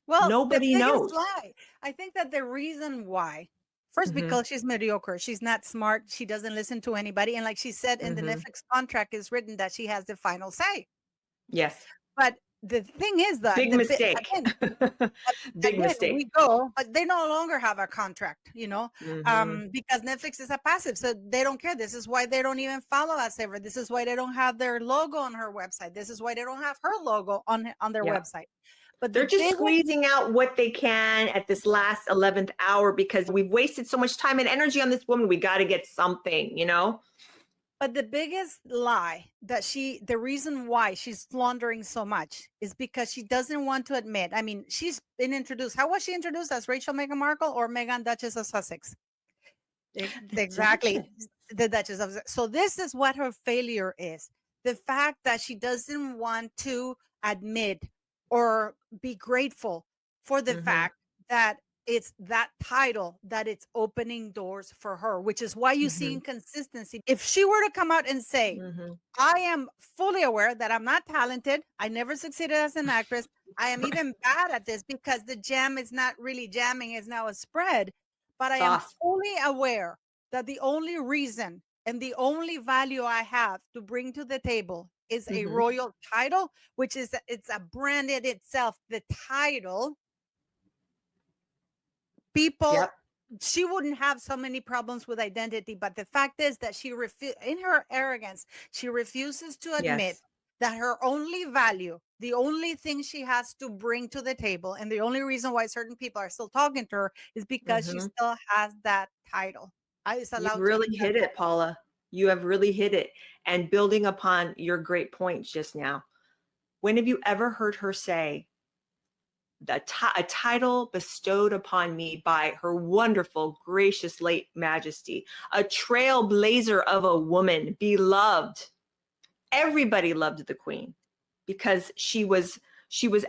Well, nobody knows. Lie. I think that the reason why, first, because she's mediocre. She's not smart. She doesn't listen to anybody. And like she said, in the Netflix contract is written that she has the final say. Yes. But the thing is that big mistake. Big mistake. We go, but they no longer have a contract, because Netflix is a passive, so they don't care. This is why they don't even follow us ever. This is why they don't have their logo on her website. This is why they don't have her logo on their website. But they're just squeezing out what they can at this last 11th hour because we've wasted so much time and energy on this woman. We got to get something, But the biggest lie that the reason why she's laundering so much is because she doesn't want to admit. I mean, she's been introduced. How was she introduced? As Rachel Meghan Markle or Meghan Duchess of Sussex? Exactly. The Duchess of Sussex. So this is what her failure is. The fact that she doesn't want to admit or be grateful for the fact that it's that title that it's opening doors for her, which is why you see inconsistency. If she were to come out and say, I am fully aware that I'm not talented. I never succeeded as an actress. I am even bad at this because the jam is not really jamming, it's now a spread. But I am fully aware that the only reason and the only value I have to bring to the table is a royal title, which is, it's a branded itself, the title. People, she wouldn't have so many problems with identity, but the fact is that she in her arrogance, she refuses to admit that her only value, the only thing she has to bring to the table, and the only reason why certain people are still talking to her is because she still has that title. It's You've allowed to really use that hit it, title. Paula. You have really hit it. And building upon your great points just now, when have you ever heard her say, a title bestowed upon me by her wonderful, gracious late majesty, a trailblazer of a woman, beloved? Everybody loved the queen because she was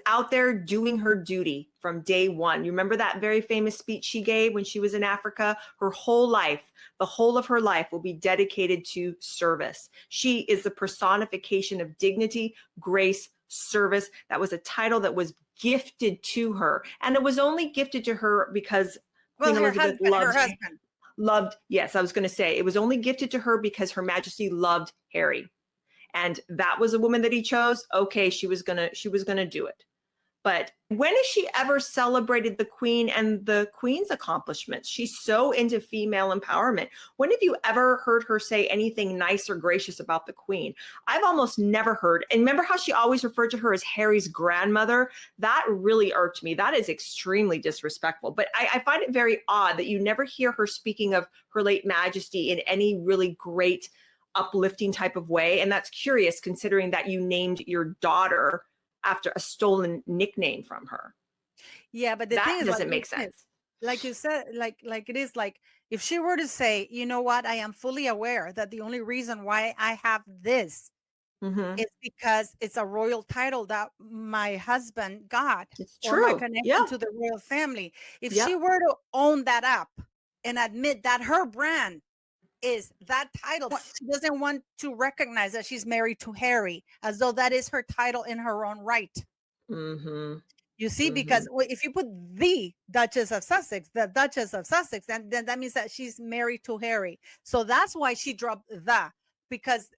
out there doing her duty from day one. You remember that very famous speech she gave when she was in Africa? Her whole life, the whole of her life will be dedicated to service. She is the personification of dignity, grace, service. That was a title that was gifted to her. And it was only gifted to her because Well, Queen Elizabeth loved, yes, I was going to say, it was only gifted to her because Her Majesty loved Harry. And that was a woman that he chose. Okay, she was gonna do it. But when has she ever celebrated the queen and the queen's accomplishments? She's so into female empowerment. When have you ever heard her say anything nice or gracious about the queen? I've almost never heard. And remember how she always referred to her as Harry's grandmother? That really irked me. That is extremely disrespectful. But I find it very odd that you never hear her speaking of Her late majesty in any really great uplifting type of way. And that's curious considering that you named your daughter after a stolen nickname from her. Yeah, but the That thing is, doesn't make sense. like you said, like it is like if she were to say, you know what, I am fully aware that the only reason why I have this Mm-hmm. is because it's a royal title that my husband got It's or my true. connection Yeah. to the royal family. If she Yep. were to own that up and admit that her brand is that title, she doesn't want to recognize that she's married to Harry as though that is her title in her own right. Mm-hmm. You see, because Mm-hmm. if you put the Duchess of Sussex, then that means that she's married to Harry. So that's why she dropped the, because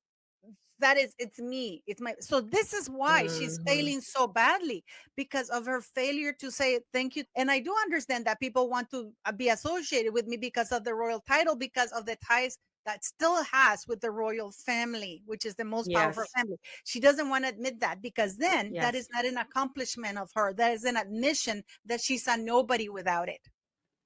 it's me, it's my. So this is why she's Mm-hmm. failing so badly, because of her failure to say thank you. And I do understand that people want to be associated with me because of the royal title, because of the ties that still has with the royal family, which is the most powerful Yes. family. She doesn't want to admit that, because then that Yes. is not an accomplishment of her. That is an admission that she's a nobody without it.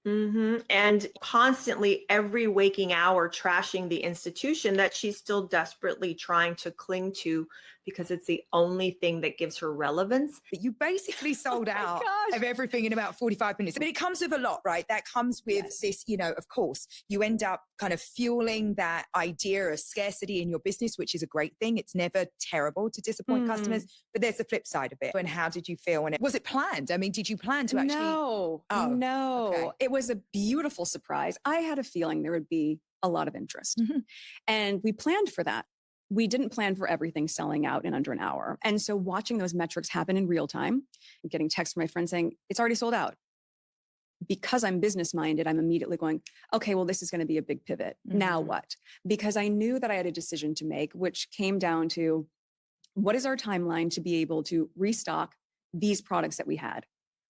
Mm-hmm. And constantly, every waking hour, trashing the institution that she's still desperately trying to cling to because it's the only thing that gives her relevance. But you basically sold out gosh. of everything in about 45 minutes. I mean, it comes with a lot, right? That comes with this, of course, you end up kind of fueling that idea of scarcity in your business, which is a great thing. It's never terrible to disappoint customers, but there's the flip side of it. And how did you feel when was it planned? I mean, did you plan to actually? No, Oh, no. okay. It was a beautiful surprise. I had a feeling there would be a lot of interest. Mhm. And we planned for that. We didn't plan for everything selling out in under an hour. And so watching those metrics happen in real time, getting texts from my friends saying, it's already sold out. Because I'm business minded, I'm immediately going, okay, well, this is going to be a big pivot. Now Mhm. what? Because I knew that I had a decision to make, which came down to what is our timeline to be able to restock these products that we had?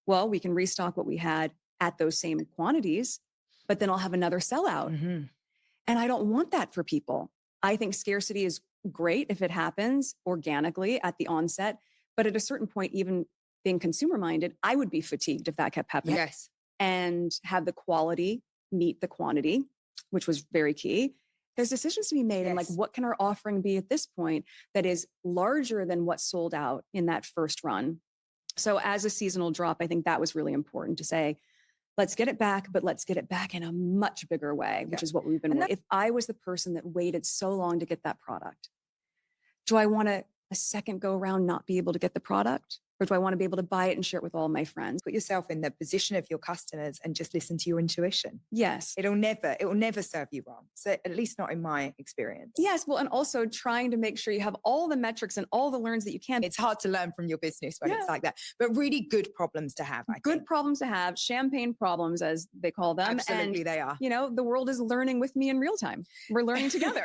Well, we can restock what we had at those same quantities, but then I'll have another sellout. Mhm. And I don't want that for people. I think scarcity is great if it happens organically at the onset. But at a certain point, even being consumer minded, I would be fatigued if that kept happening. Yes. And have the quality meet the quantity, which was very key. There's decisions to be made. And like, Yes. what can our offering be at this point that is larger than what sold out in that first run? So as a seasonal drop, I think that was really important to say, let's get it back, but let's get it back in a much bigger way, which is what we've been. If I was the person that waited so long to get that product, do I want to a second go around not be able to get the product? Or do I want to be able to buy it and share it with all my friends? Put yourself in the position of your customers and just listen to your intuition. Yes. It will never serve you wrong. So at least not in my experience. Yes. Well, and also trying to make sure you have all the metrics and all the learns that you can. It's hard to learn from your business when it's like that, but really good problems to have. I Good think. problems to have, champagne problems, as they call them. Absolutely, and, they are. The world is learning with me in real time. We're learning together.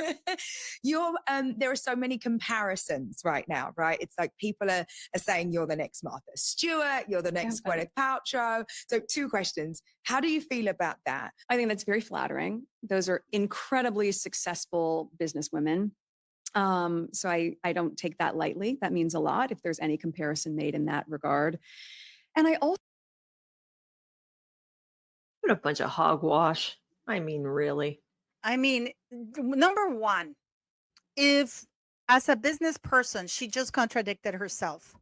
There are so many comparisons right now, right? It's like people are saying you're the next Martha Stewart, you're the next Gwyneth Paltrow. So 2 questions. How do you feel about that? I think that's very flattering. Those are incredibly successful businesswomen. So I don't take that lightly. That means a lot if there's any comparison made in that regard. And I also What a bunch of hogwash. I mean, really. I mean, number one, if as a business person, she just contradicted herself.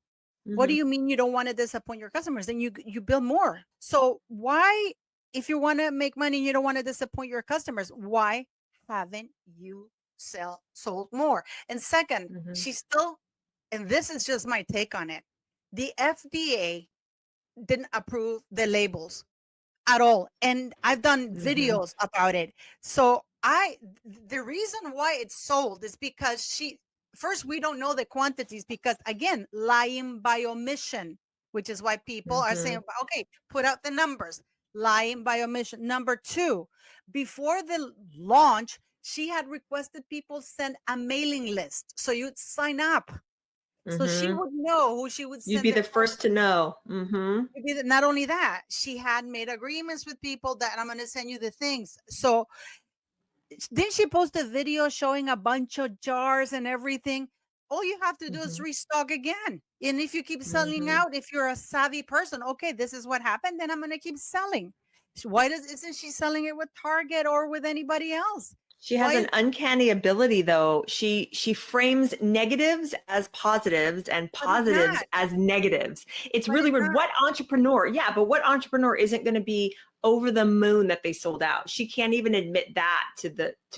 What do Mhm. you mean you don't want to disappoint your customers? Then you build more. So why, if you want to make money and you don't want to disappoint your customers, why haven't you sold more? And second, Mhm. she still, and this is just my take on it, the FDA didn't approve the labels at all, and I've done Mhm. videos about it. So the reason why it's sold is because first, we don't know the quantities, because again, lying by omission, which is why people are saying, Mhm. okay, put out the numbers. Lying by omission. Number two, before the launch, she had requested people send a mailing list so you'd sign up, so she Mhm. would know who she would You'd send be the the first to know. Mhm. not only that, she had made agreements with people that I'm going to send you the things. So didn't she post a video showing a bunch of jars and everything? All you have to do is Mhm. restock again. And if you keep selling Mhm. out, if you're a savvy person, okay, this is what happened, then I'm going to keep selling. Why isn't she selling it with Target or with anybody else? She has Why? an uncanny ability, though. She frames negatives as positives and But it's positives not. as negatives. It's But really it's weird. not. What entrepreneur? Yeah, but what entrepreneur isn't going to be over the moon that they sold out? She can't even admit that to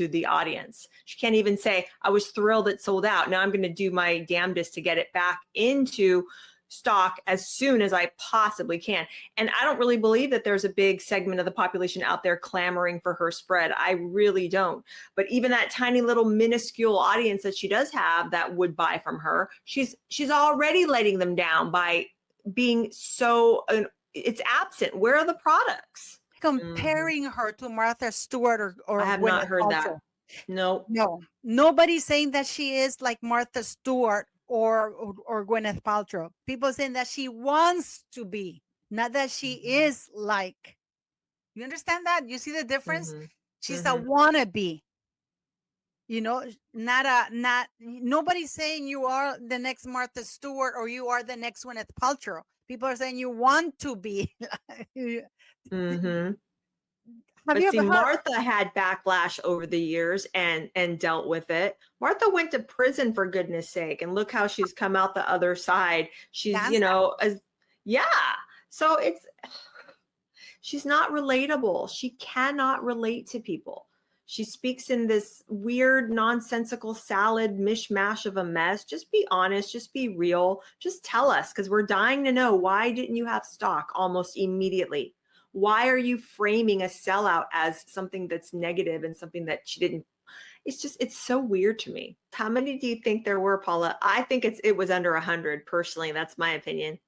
the audience. She can't even say, "I was thrilled it sold out. Now I'm going to do my damnedest to get it back into stock as soon as I possibly can." And I don't really believe that there's a big segment of the population out there clamoring for her spread. I really don't. But even that tiny little minuscule audience that she does have that would buy from her, she's already letting them down by being so it's absent. Where are the products? Mhm. Comparing her to Martha Stewart I or have not Gwyneth heard that. Paltrow. No. No, nobody's saying that she is like Martha Stewart or Gwyneth Paltrow. People saying that she wants to be, not that she Mhm. is like. You understand that? You see the difference? Mhm. She's a Mhm. wannabe. Not nobody's saying you are the next Martha Stewart or you are the next Gwyneth Paltrow. People are saying you want to be. Mhm. Have But you see, ever heard? Martha had backlash over the years and dealt with it. Martha went to prison for goodness sake, and look how she's come out the other side. She's, Dance. yeah. So she's not relatable. She cannot relate to people. She speaks in this weird, nonsensical salad mishmash of a mess. Just be honest. Just be real. Just tell us, because we're dying to know, why didn't you have stock almost immediately? Why are you framing a sellout as something that's negative and something that she didn't? It's so weird to me. How many do you think there were, Paula? I think it was under 100 personally. That's my opinion.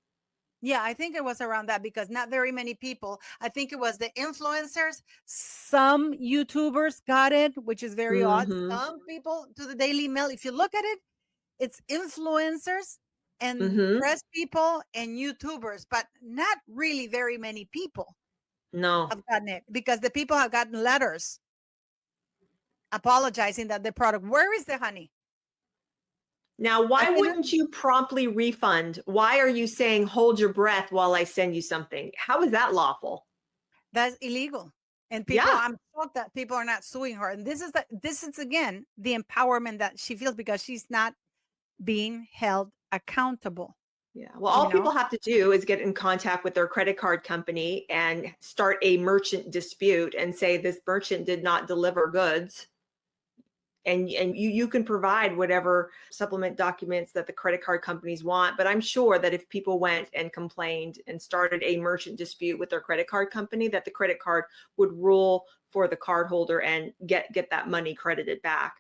Yeah, I think it was around that because not very many people. I think it was the influencers. Some YouTubers got it, which is very odd. Mm-hmm. Some people to the Daily Mail, if you look at it, it's influencers and Mm-hmm. press people and YouTubers, but not really very many people No. have gotten it because the people have gotten letters apologizing that the product, where is the honey? Now, I why can, wouldn't you promptly refund? Why are you saying hold your breath while I send you something? How is that lawful? that's illegal. And people, Yeah. I'm shocked that people are not suing her. And this is again the empowerment that she feels because she's not being held accountable. Yeah. Well, You all know, people have to do is get in contact with their credit card company and start a merchant dispute and say this merchant did not deliver goods. And you can provide whatever supplement documents that the credit card companies want. But I'm sure that if people went and complained and started a merchant dispute with their credit card company, that the credit card would rule for the cardholder and get that money credited back.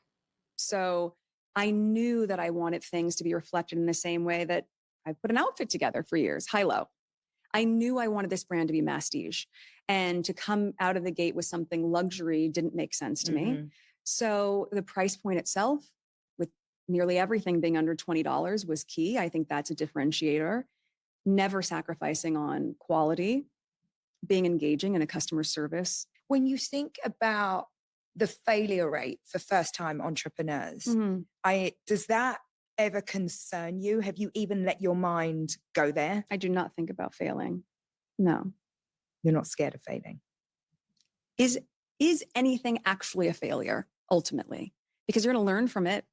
So I knew that I wanted things to be reflected in the same way that I put an outfit together for years, high low. I knew I wanted this brand to be masstige, and to come out of the gate with something luxury didn't make sense to me. Mhm. So the price point itself, with nearly everything being under $20, was key. I think that's a differentiator. Never sacrificing on quality, being engaging in a customer service. When you think about the failure rate for first-time entrepreneurs, does that ever concern you? Have you even let your mind go there? I do not think about failing. No. You're not scared of failing. is anything actually a failure ultimately? Because you're going to learn from it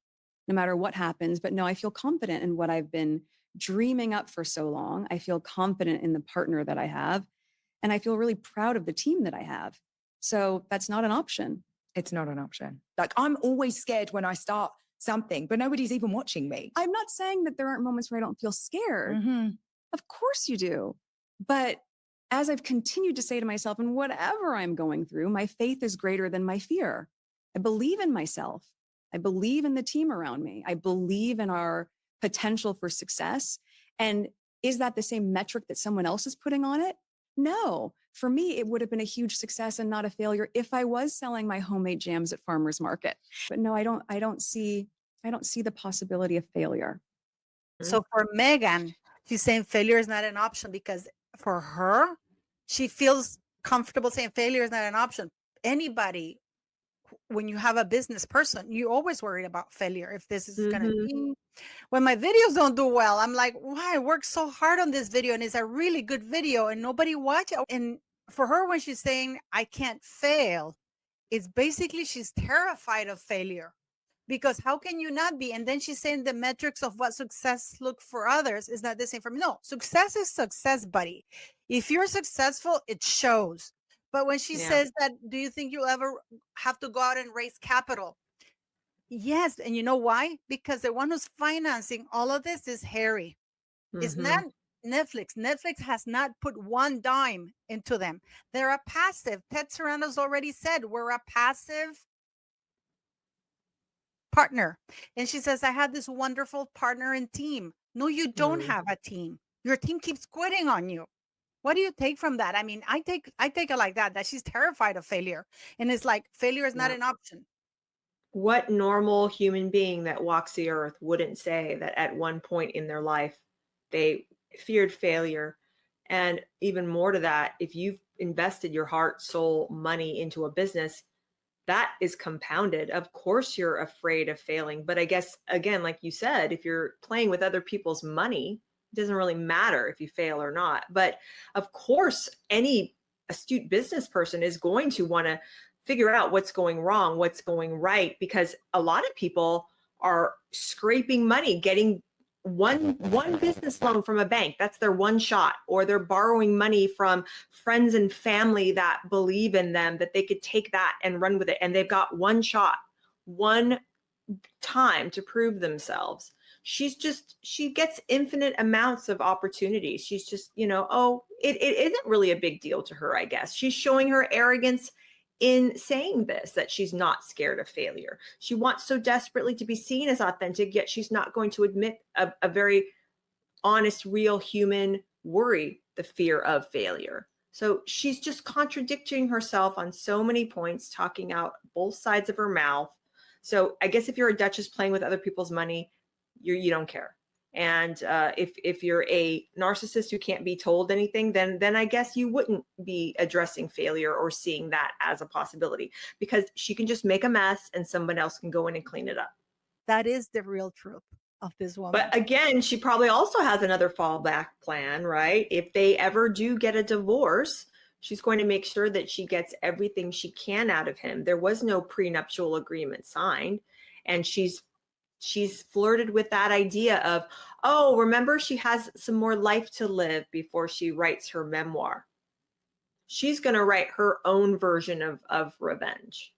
no matter what happens. But no, I feel confident in what I've been dreaming up for so long. I feel confident in the partner that I have. And I feel really proud of the team that I have. So that's not an option. It's not an option. Like, I'm always scared when I start something, but nobody's even watching me. I'm not saying that there aren't moments where I don't feel scared. Mm-hmm. Of course you do. But as I've continued to say to myself, and whatever I'm going through, my faith is greater than my fear. I believe in myself. I believe in the team around me. I believe in our potential for success. And is that the same metric that someone else is putting on it? No. For me, it would have been a huge success and not a failure if I was selling my homemade jams at farmers market. But no, I don't see the possibility of failure. So for Meghan, she's saying failure is not an option because for her, she feels comfortable saying failure is not an option. Anybody, when you have a business person, you always worry about failure. If this is going to be, when my videos don't do well, I'm like, why? I worked so hard on this video and it's a really good video and nobody watch it. And for her, when she's saying I can't fail, it's basically she's terrified of failure. Because how can you not be? And then she's saying the metrics of what success look for others is not the same for me. No, success is success, buddy. If you're successful, it shows. But when she says that, do you think you'll ever have to go out and raise capital? Yes. And you know why? Because the one who's financing all of this is Harry. It's not Netflix. Netflix has not put one dime into them. They're a passive. Ted Sarandos already said we're a passive partner. And she says, I have this wonderful partner and team. No, you don't have a team. Your team keeps quitting on you. What do you take from that? I mean, I take it like that she's terrified of failure. And it's like failure is not an option. What normal human being that walks the earth wouldn't say that at one point in their life they feared failure? And even more to that, if you've invested your heart, soul, money into a business, that is compounded. Of course, you're afraid of failing. But I guess, again, like you said, if you're playing with other people's money, it doesn't really matter if you fail or not. But of course, any astute business person is going to want to figure out what's going wrong, what's going right, because a lot of people are scraping money, getting one business loan from a bank. That's their one shot. Or they're borrowing money from friends and family that believe in them, that they could take that and run with it. And they've got one shot, one time to prove themselves. She gets infinite amounts of opportunities. She's just, it isn't really a big deal to her, I guess. She's showing her arrogance in saying this, that she's not scared of failure. She wants so desperately to be seen as authentic, yet she's not going to admit a very honest, real human worry, the fear of failure. So she's just contradicting herself on so many points, talking out both sides of her mouth. So I guess if you're a duchess playing with other people's money, you don't care. And if you're a narcissist who can't be told anything, then I guess you wouldn't be addressing failure or seeing that as a possibility, because she can just make a mess and someone else can go in and clean it up. That is the real truth of this woman. But again, she probably also has another fallback plan, right? If they ever do get a divorce, she's going to make sure that she gets everything she can out of him. There was no prenuptial agreement signed, and she's flirted with that idea of, oh, remember, she has some more life to live before she writes her memoir. She's going to write her own version of revenge.